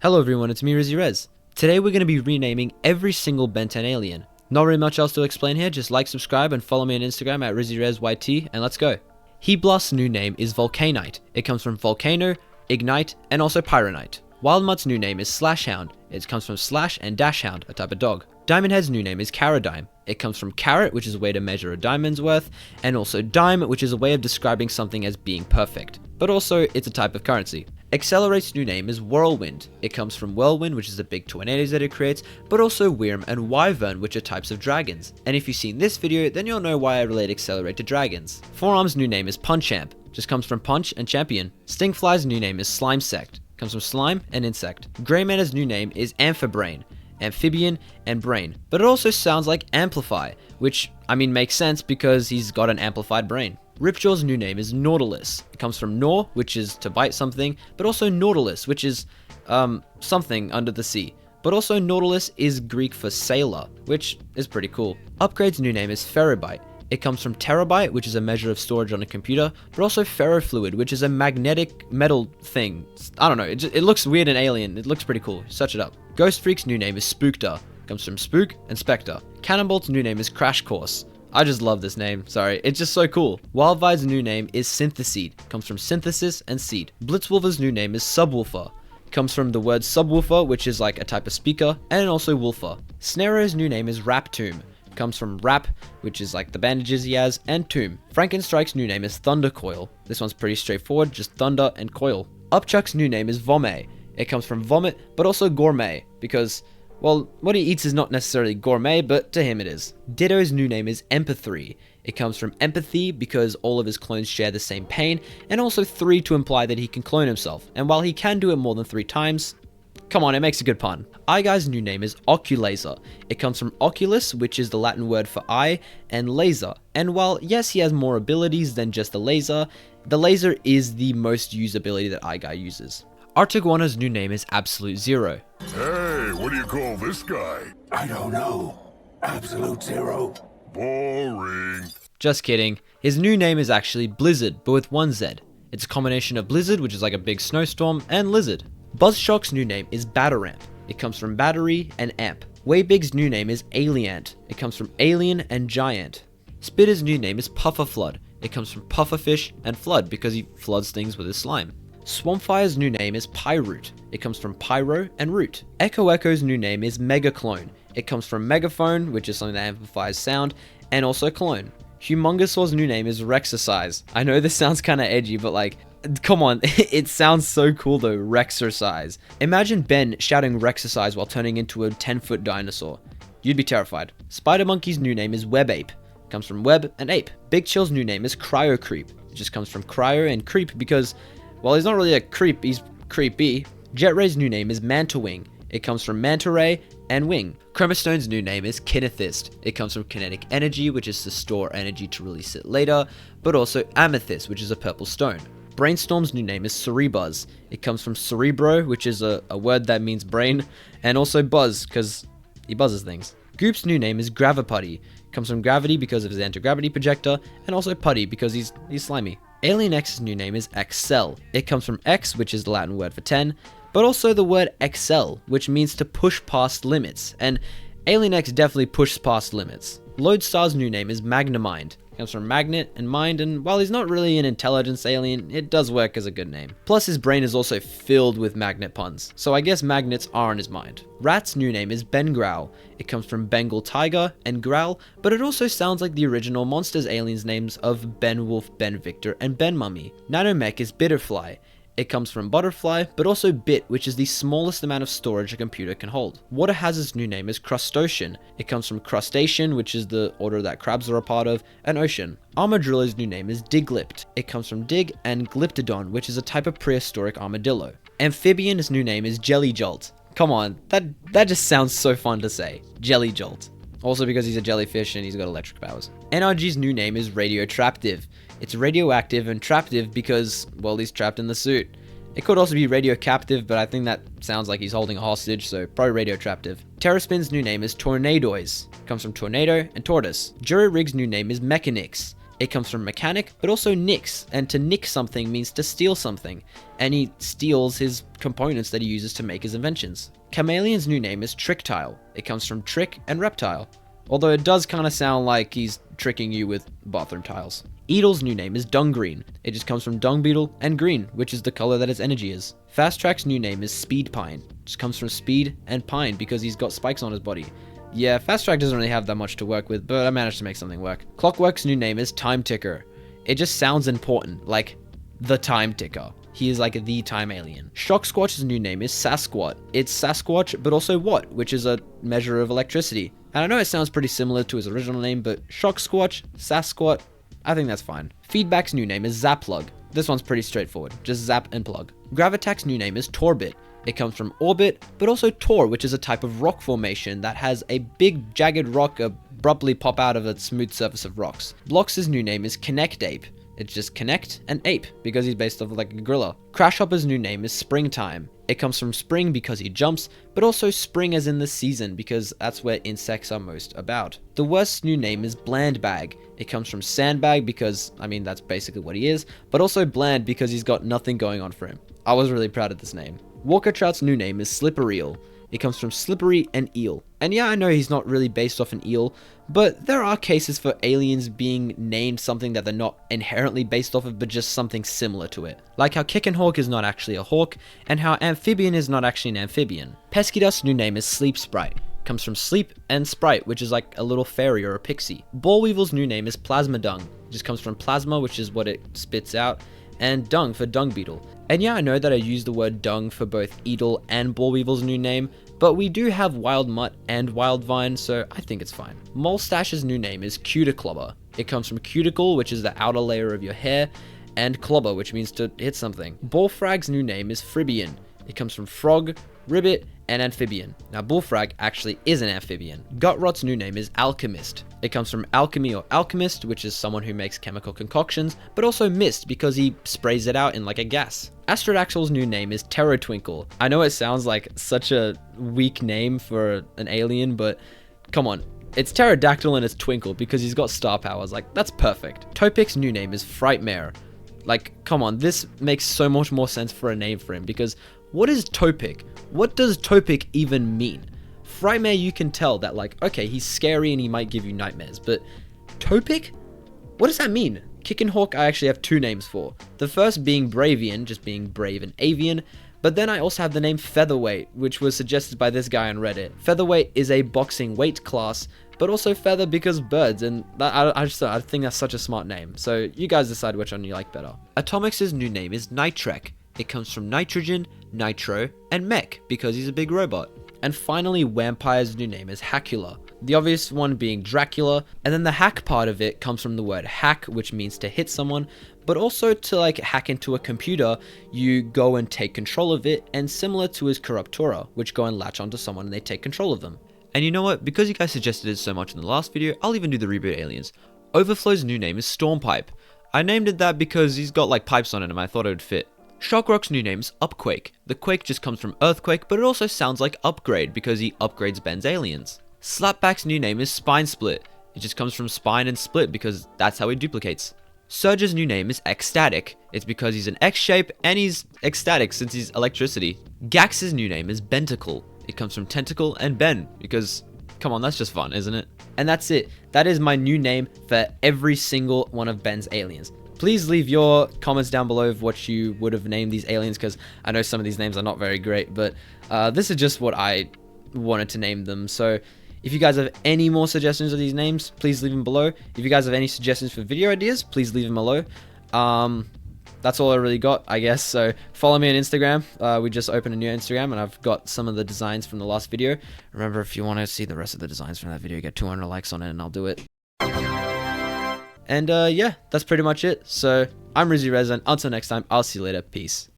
Hello everyone, it's me Rizzyrez. Today we're going to be renaming every single Ben 10 alien. Not really much else to explain here, just like, subscribe, and follow me on Instagram at RizzyrezYT, and let's go. Heatblast's new name is Volcanite. It comes from Volcano, Ignite, and also Pyronite. Wildmutt's new name is Slashhound. It comes from Slash and Dashhound, a type of dog. Diamondhead's new name is Caradime. It comes from carat, which is a way to measure a diamond's worth, and also dime, which is a way of describing something as being perfect. But also, it's a type of currency. Accelerate's new name is Whirlwind. It comes from Whirlwind, which is the big tornadoes that it creates, but also Wyrm and Wyvern, which are types of dragons. And if you've seen this video, then you'll know why I relate Accelerate to dragons. Forearm's new name is Punchamp. Just comes from Punch and Champion. Stingfly's new name is Slimesect. Comes from slime and insect. Greyman's new name is Amphibrain. Amphibian and brain. But it also sounds like Amplify, which, makes sense because he's got an amplified brain. Ripjaw's new name is Nautilus. It comes from gnaw, which is to bite something, but also Nautilus, which is, something under the sea. But also Nautilus is Greek for sailor, which is pretty cool. Upgrade's new name is Ferrobite. It comes from terabyte, which is a measure of storage on a computer, but also ferrofluid, which is a magnetic metal thing. I don't know, it looks weird and alien. It looks pretty cool. Search it up. Ghost Freak's new name is Spookter. It comes from spook and spectre. Cannonbolt's new name is Crash Course. I just love this name, sorry, it's just so cool. Wildvire's new name is Syntheseed, comes from synthesis and seed. Blitzwolfer's new name is Subwoofer, comes from the word subwoofer, which is like a type of speaker, and also woofer. Snareo's new name is Raptomb, comes from rap, which is like the bandages he has, and tomb. Frankenstrike's new name is Thundercoil. This one's pretty straightforward, just thunder and coil. Upchuck's new name is Vomit. It comes from vomit, but also gourmet, because, well, what he eats is not necessarily gourmet, but to him it is. Ditto's new name is Empathy. It comes from empathy because all of his clones share the same pain, and also 3 to imply that he can clone himself. And while he can do it more than 3 times, come on, it makes a good pun. iGuy's new name is Oculaser. It comes from oculus, which is the Latin word for eye, and laser. And while, yes, he has more abilities than just the laser is the most used ability that iGuy uses. Artiguana's new name is Absolute Zero. Hey, what do you call this guy? I don't know. Absolute Zero. Boring. Just kidding. His new name is actually Blizzard, but with 1 Z. It's a combination of blizzard, which is like a big snowstorm, and lizard. Buzzshock's new name is Bataramp. It comes from battery and amp. Waybig's new name is Aliant. It comes from alien and giant. Spitter's new name is Pufferflood. It comes from pufferfish and flood because he floods things with his slime. Swampfire's new name is Pyroot. It comes from pyro and root. Echo's new name is Megaclone. It comes from megaphone, which is something that amplifies sound, and also clone. Humongousaur's new name is Rexercise. I know this sounds kinda edgy, but like, come on, it sounds so cool though, Rexercise. Imagine Ben shouting Rexercise while turning into a 10-foot dinosaur. You'd be terrified. Spider Monkey's new name is Webape. It comes from web and ape. Big Chill's new name is Cryocreep. It just comes from cryo and creep because, well, he's not really a creep, he's creepy. Jetray's new name is Mantawing. It comes from manta ray and wing. Chromastone's new name is Kinethist. It comes from kinetic energy, which is to store energy to release it later, but also amethyst, which is a purple stone. Brainstorm's new name is Cerebuzz. It comes from cerebro, which is a word that means brain, and also buzz, because he buzzes things. Goop's new name is Graviputty. It comes from gravity because of his anti-gravity projector, and also putty because he's slimy. Alien X's new name is Excel. It comes from X, which is the Latin word for 10, but also the word excel, which means to push past limits, and Alien X definitely pushes past limits. Lodestar's new name is Magnamind. It comes from magnet and mind, and while he's not really an intelligence alien, it does work as a good name. Plus his brain is also filled with magnet puns, so I guess magnets are in his mind. Rat's new name is Bengrowl. It comes from Bengal tiger and growl, but it also sounds like the original Monsters aliens names of Ben Wolf, Ben Victor, and Ben Mummy. Nanomech is Bitterfly. It comes from butterfly, but also bit, which is the smallest amount of storage a computer can hold. Water Hazard's new name is Crustacean. It comes from crustacean, which is the order that crabs are a part of, and ocean. Armadillo's new name is Diglipt. It comes from dig and glyptodon, which is a type of prehistoric armadillo. Amphibian's new name is Jelly Jolt. Come on, that just sounds so fun to say. Jelly Jolt. Also because he's a jellyfish and he's got electric powers. NRG's new name is Radiotraptive. It's radioactive and traptive because, well, he's trapped in the suit. It could also be radio-captive, but I think that sounds like he's holding a hostage, so probably radio-traptive. Terraspin's new name is Tornadoise. It comes from tornado and tortoise. Jury Rig's new name is Mechanix. It comes from mechanic, but also nicks, and to nick something means to steal something, and he steals his components that he uses to make his inventions. Chameleon's new name is Tricktile. It comes from trick and reptile, although it does kind of sound like he's tricking you with bathroom tiles. Edel's new name is Dung Green. It just comes from dung beetle and green, which is the color that its energy is. Fast Track's new name is Speed Pine. It just comes from speed and pine because he's got spikes on his body. Yeah, Fast Track doesn't really have that much to work with, but I managed to make something work. Clockwork's new name is Time Ticker. It just sounds important, like the time ticker. He is like the time alien. Shock Squatch's new name is Sasquatch. It's Sasquatch, but also watt, which is a measure of electricity. And I know it sounds pretty similar to his original name, but Shock Squatch, Sasquatch, I think that's fine. Feedback's new name is Zaplug. This one's pretty straightforward, just zap and plug. Gravitac's new name is Torbit. It comes from orbit, but also tor, which is a type of rock formation that has a big jagged rock abruptly pop out of a smooth surface of rocks. Blox's new name is Connect Ape. It's just connect and ape because he's based off of like a gorilla. Crasshopper's new name is Springtime. It comes from spring because he jumps, but also spring as in the season because that's where insects are most about. The Worst's new name is Blandbag. It comes from sandbag because, I mean, that's basically what he is, but also bland because he's got nothing going on for him. I was really proud of this name. Walker Trout's new name is Slippereel. It comes from slippery and eel. And yeah, I know he's not really based off an eel, but there are cases for aliens being named something that they're not inherently based off of, but just something similar to it. Like how Kickin' Hawk is not actually a hawk, and how Amphibian is not actually an amphibian. Pesky Dust's new name is Sleep Sprite. It comes from sleep and sprite, which is like a little fairy or a pixie. Ballweevil's new name is Plasma Dung. It just comes from plasma, which is what it spits out, and dung for dung beetle. And yeah, I know that I used the word dung for both Edel and Ballweevil's new name, but we do have Wild Mutt and Wild Vine, so I think it's fine. Molestash's new name is Cuticlobber. It comes from cuticle, which is the outer layer of your hair, and clobber, which means to hit something. Bullfrag's new name is Fribian. It comes from frog, ribbit, and amphibian. Now, Bullfrag actually is an amphibian. Gutrot's new name is Alchemist. It comes from alchemy or alchemist, which is someone who makes chemical concoctions, but also mist because he sprays it out in like a gas. Astrodaxel's new name is Terrotwinkle. I know it sounds like such a weak name for an alien, but come on. It's pterodactyl and it's twinkle because he's got star powers. Like, that's perfect. Topic's new name is Frightmare. Like, come on, this makes so much more sense for a name for him because what is Topic? What does Topic even mean? Frightmare, you can tell that, like, okay, he's scary and he might give you nightmares, but Topic? What does that mean? Kickin' Hawk I actually have two names for. The first being Bravian, just being brave and avian, but then I also have the name Featherweight, which was suggested by this guy on Reddit. Featherweight is a boxing weight class, but also feather because birds, and I think that's such a smart name. So you guys decide which one you like better. Atomix's new name is Nitrek. It comes from nitrogen, nitro, and mech because he's a big robot. And finally, Vampire's new name is Hackula. The obvious one being Dracula, and then the hack part of it comes from the word hack, which means to hit someone, but also to like hack into a computer, you go and take control of it, and similar to his Corruptora, which go and latch onto someone and they take control of them. And you know what, because you guys suggested it so much in the last video, I'll even do the Reboot aliens. Overflow's new name is Stormpipe. I named it that because he's got like pipes on it and I thought it would fit. Shockrock's new name is Upquake. The quake just comes from earthquake, but it also sounds like upgrade because he upgrades Ben's aliens. Slapback's new name is Spine Split. It just comes from spine and split because that's how he duplicates. Surge's new name is Ecstatic. It's because he's an X shape and he's ecstatic since he's electricity. Gax's new name is Bentacle. It comes from tentacle and Ben because, come on, that's just fun, isn't it? And that's it. That is my new name for every single one of Ben's aliens. Please leave your comments down below of what you would have named these aliens because I know some of these names are not very great, but this is just what I wanted to name them. So if you guys have any more suggestions of these names, please leave them below. If you guys have any suggestions for video ideas, please leave them below. That's all I really got, I guess. So follow me on Instagram. We just opened a new Instagram and I've got some of the designs from the last video. Remember, if you want to see the rest of the designs from that video, get 200 likes on it and I'll do it. And yeah, that's pretty much it. So I'm Rizzyrez, and until next time, I'll see you later. Peace.